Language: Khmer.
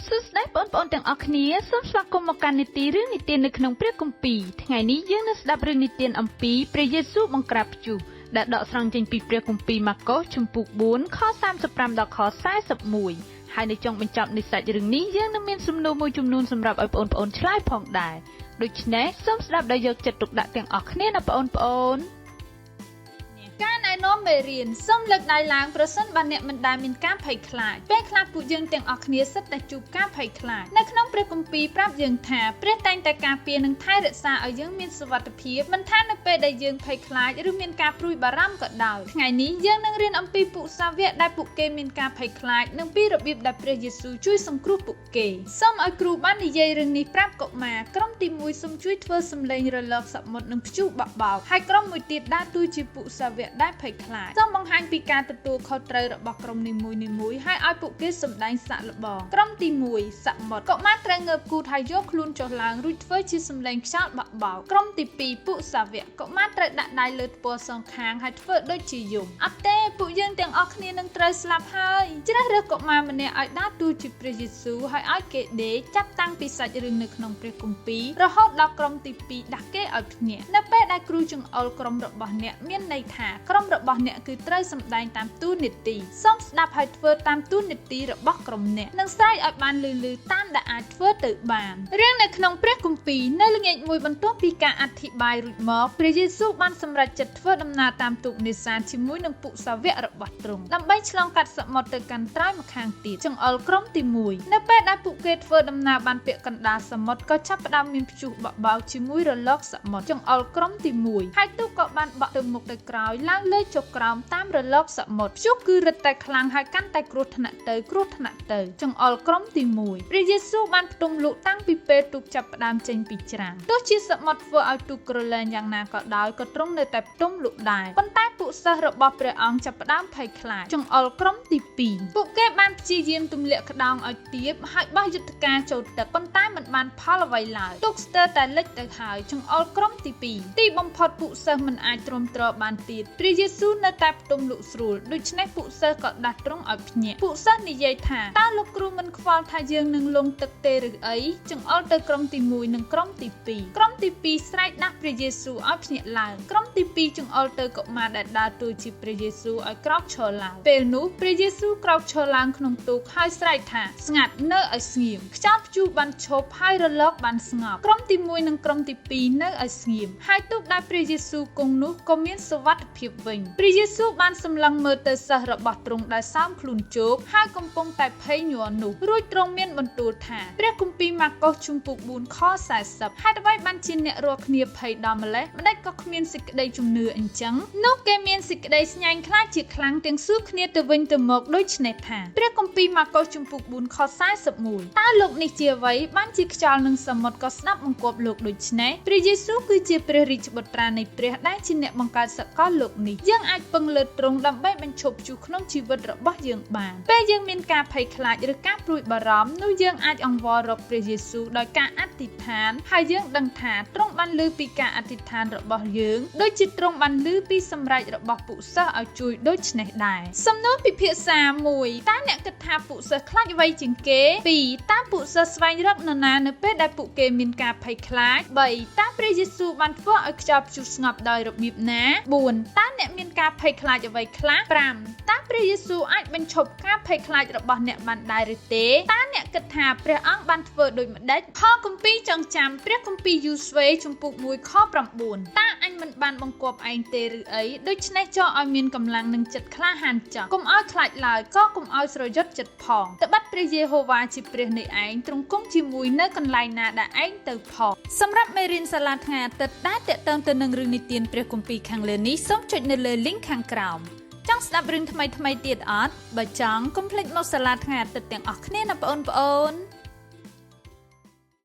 សួស្តីបងប្អូនទាំងអស់គ្នាសូមស្វាគមន៍មកកាន់នីតិរឿងនិទាននៅក្នុងព្រះគម្ពីរថ្ងៃនេះយើងនឹងស្ដាប់រឿងនិទានអំពីព្រះយេស៊ូវបង្ក្រាបព្យុះដែលដកស្រង់ចេញពីព្រះគម្ពីរម៉ាកុសជំពូក4ខ35ដល់ខ41ហើយនៅចុងបញ្ចប់នៃសាច់រឿងនេះយើងនឹងមានសំណួរមួយចំនួនសម្រាប់ឲ្យបងប្អូនឆ្លើយផងដែរដូច្នេះសូមស្ដាប់ដោយយកចិត្តទុកដាក់ទាំងអស់គ្នាណាបងប្អូនការណែនាំមេរៀនសូមលើកដៃឡើងប្រសិនបើអ្នកមិនដែលមានការភ័យខ្លាចពេលខ្លះពួកយើងទាំងអស់គ្នាសិតតែជួបការភ័យខ្លាចនៅក្នុងព្រះគម្ពីរប្រាប់យើងថាព្រះតែងតែការពារនិងថែរក្សាឲ្យយើងមានសុវត្ថិភាពមិនថានៅពេលដែលយើងភ័យខ្លាចឬមានការព្រួយបារម្ភក៏ដោយថ្ងៃនេះយើងនឹងរៀនអំពីពួកសាវកដែលពួកគេមានការភ័យខ្លាចនិងពីរបៀបដែលព្រះយេស៊ូវជួយសង្គ្រោះពួកគេសូមឲ្យគ្រូបាននិយាយរឿងនេះប្រាប់កុមារក្រុមទី1សូមជួយធ្វើសំឡេងរលកសមុទ្រនិងព្យុះបក់បោកហើយក្រុមមួយទៀតដើរតួជាពួកសាវកដែលភ័យខ្លាចសូមបង្ហាញពីការទទួលខុសត្រូវរបស់ក្រុមនីមួយៗហើយឲ្យពួកគេសម្ដែងសាកល្បងក្រុមទី1សមុទ្រកុមារត្រូវងើបគូតហើយយកខ្លួនចុះឡើងរួចធ្វើជាសម្លេងខ្យល់បក់បោកក្រុមទី2ពួកសាវកកុមារត្រូវដាក់ដៃលើថ្ពាល់សងខាងហើយធ្វើដូចជាយំអត់ទេពួកយើងទាំងអស់គ្នានឹងត្រូវស្លាប់ហើយជ្រើសរើសកុមារម្នាក់ឲ្យដើរតួជាព្រះយេស៊ូវហើយឲ្យគេដេកចាប់តាំងពីសាច់រឿងនៅក្នុងព្រះគម្ពីររហូតដល់ក្រុមទី2ដាក់គេឲ្យភ្ញាក់នៅពេលដែលគ្រូចង្អុលក្រុមរបស់អ្នកមានន័យថាក្រុមរបស់អ្នកគឺត្រូវសម្ដែងតាមតួនាទីសូមស្ដាប់ហើយធ្វើតាមតួនាទីរបស់ក្រុមអ្នកនិងស្រែកឲ្យបានលឺៗតាមដែលអាចធ្វើទៅបានរឿងនៅក្នុងព្រះគម្ពីរនៅល្ងាចមួយបន្ទាប់ពីការអធិប្បាយរួចមកព្រះយេស៊ូវបានសម្រេចចិត្តធ្វើដំណើរតាមទូកនេសាទជាមួយនឹងពួកសាវករបស់ទ្រង់ដើម្បីឆ្លងកាត់សមុទ្រទៅកាន់ត្រើយម្ខាងទៀតចង្អុលក្រុមទី1នៅពេលដែលពួកគេធ្វើដំណើរបានពាក់កណ្ដាលសមុទ្រក៏ចាប់ផ្ដើមមានព្យុះបក់បោកជាមួយរលកសមុទ្រចង្អុលក្រុមទី1ហើយទូកក៏បានបក់ទៅមុខទៅក្រោយឡើងលើចុះក្រោមតាមរលកសមុទ្រព្យុះគឺរឹតតែខ្លាំងហើយកាន់តែគ្រោះថ្នាក់ទៅចង្អុលក្រុមទី1ព្រះយេស៊ូវបានផ្ទុំលក់តាំងពីពេលទូកចាប់ផ្ដើមចេញពីច្រាំងទោះជាសមុទ្រធ្វើឲ្យទូកក្រឡែងយ៉ាងណាក៏ដោយក៏ទ្រង់នៅតែផ្ទុំលក់ដែរប៉ុន្តែពួកសិស្សរបស់ព្រះអង្គចាប់ផ្ដើមភ័យខ្លាចចង្អុលក្រុមទី2ពួកគេបានព្យាយាមទម្លាក់ក្តោងឲ្យទាបហើយបោះយុទ្ធការចូលទឹកប៉ុន្តែមិនបានផលអ្វីឡើយទូកស្ទើរតែលិចទៅហើយចង្អុលក្រុមទី2ទីបំផុតពួកសិស្សមិនអាចទ្រាំទ្របានទៀតព្រះយេស៊ូវនៅតែផ្ទុំលក់ស្រួលដូច្នេះពួកសិស្សក៏ដាស់ទ្រង់ឲ្យភ្ញាក់ពួកសិស្សនិយាយថាតើលោកគ្រូមិនខ្វល់ថាយើងនឹងលង់ទឹកទេឬអីចង្អុលទៅក្រុមទី1និងក្រុមទី2ក្រុមទី2ស្រែកដាស់ព្រះយេស៊ូវឲ្យភ្ញាក់ឡើងក្រុមទី2ចង្អុលទៅកុមារដែលដើរតួជាព្រះយេស៊ូវឲ្យក្រោកឈរឡើងពេលនោះព្រះយេស៊ូវក្រោកឈរឡើងក្នុងទូកហើយស្រែកថាស្ងាត់នៅឲ្យស្ងៀមខ្យល់ព្យុះបានឈប់ហើយរលកបានស្ងប់ក្រុមទី1និងក្រុមទី2នៅឲ្យស្ងៀមហើយទូកដែលព្រះយេស៊ូវគង់នោះក៏មានសុវត្ថិភាពវិញព្រះយេស៊ូវបានសម្លឹងមើលទៅសិស្សរបស់ទ្រង់ដែលសើមខ្លួនជោគហើយកំពុងតែភ័យញ័រនោះរួចទ្រង់មានបន្ទូលថាព្រះគម្ពីរម៉ាកុសជំពូក4ខ40ហេតុអ្វីបានជាអ្នករាល់គ្នាភ័យដល់ម្លេះម្ដេចក៏គ្មានសេចក្តីជំនឿអញ្ចឹងនោះគេមានសេចក្តីស្ញែងខ្លាចជាខ្លាំងទាំងសួរគ្នាទៅវិញទៅមកដូចនេះថាព្រះគម្ពីរម៉ាកុសជំពូក4ខ41តើលោកនេះជាអ្វីបានជាខ្យល់និងសមុទ្រក៏ស្ដាប់បង្គាប់លោកដូចនេះព្រះយេស៊ូវគឺជាព្រះរាជបុត្រានៃព្រះដែលជាអ្នកបង្កើតសកលលោកនេះយើងអាចពឹងលើទ្រង់ដើម្បីបញ្ឈប់ព្យុះក្នុងជីវិតរបស់យើងបានពេលយើងមានការភ័យខ្លាចឬការព្រួយបារម្ភនោះយើងអាចអង្វររកព្រះយេស៊ូវដោយការអធិដ្ឋានហើយយើងដឹងថាទ្រង់បានឮពីការអធិដ្ឋានរបស់យើងដូចជាទ្រង់បានឮពីសម្រេចរបស់ពួកសិស្សឲ្យជួយដូចនេះដែរសំណួរពិភាក្សា1តើអ្នកគិតថាពួកសិស្សខ្លាចអ្វីជាងគេ2តើពួកសិស្សស្វែងរកនរណានៅពេលដែលពួកគេមានការភ័យខ្លាច3តើព្រះយេស៊ូវបានធ្វើឲ្យខ្យល់ព្យុះស្ងប់ដោយរបៀបណា4តើអ្នកមានការភ័យខ្លាចអ្វីខ្លះ5តើព្រះយេស៊ូវអាចបញ្ឈប់ការភ័យខ្លាចរបស់អ្នកបានដែរឬទេតើអ្នកគិតថាព្រះអង្គបានធ្វើដូចម្ដេចផលគម្ពីរចងចាំព្រះគម្ពីរយូស្វេជំពូក1ខ9តើអញមិនបានបង្គាប់ឯងទេឬអីដូច្នេះចោលឲ្យមានកម្លាំងនិងចិត្តក្លាហានចោះកុំឲ្យខ្លាចឡើយក៏កុំឲ្យស្រយុតចិត្តផងត្បិតព្រះយេហូវ៉ាជាព្រះនៃឯងទ្រង់គង់ជាមួយនៅកន្លែងណាដែលឯងទៅផងសម្រាប់មេរៀនសាលាថ្ងៃអាទិត្យដែលតេតឹងទៅនឹងរឿងនិទានព្រះគម្ពីរខាងលើនេះសូមចុចនៅលើ link ខាងក្រោមចង់ស្ដាប់រឿងថ្មីៗទៀតអត់បើចង់កុំភ្លេចមកសាលាថ្ងៃអាទិត្យទាំងអស់គ្នាណាបងប្អូន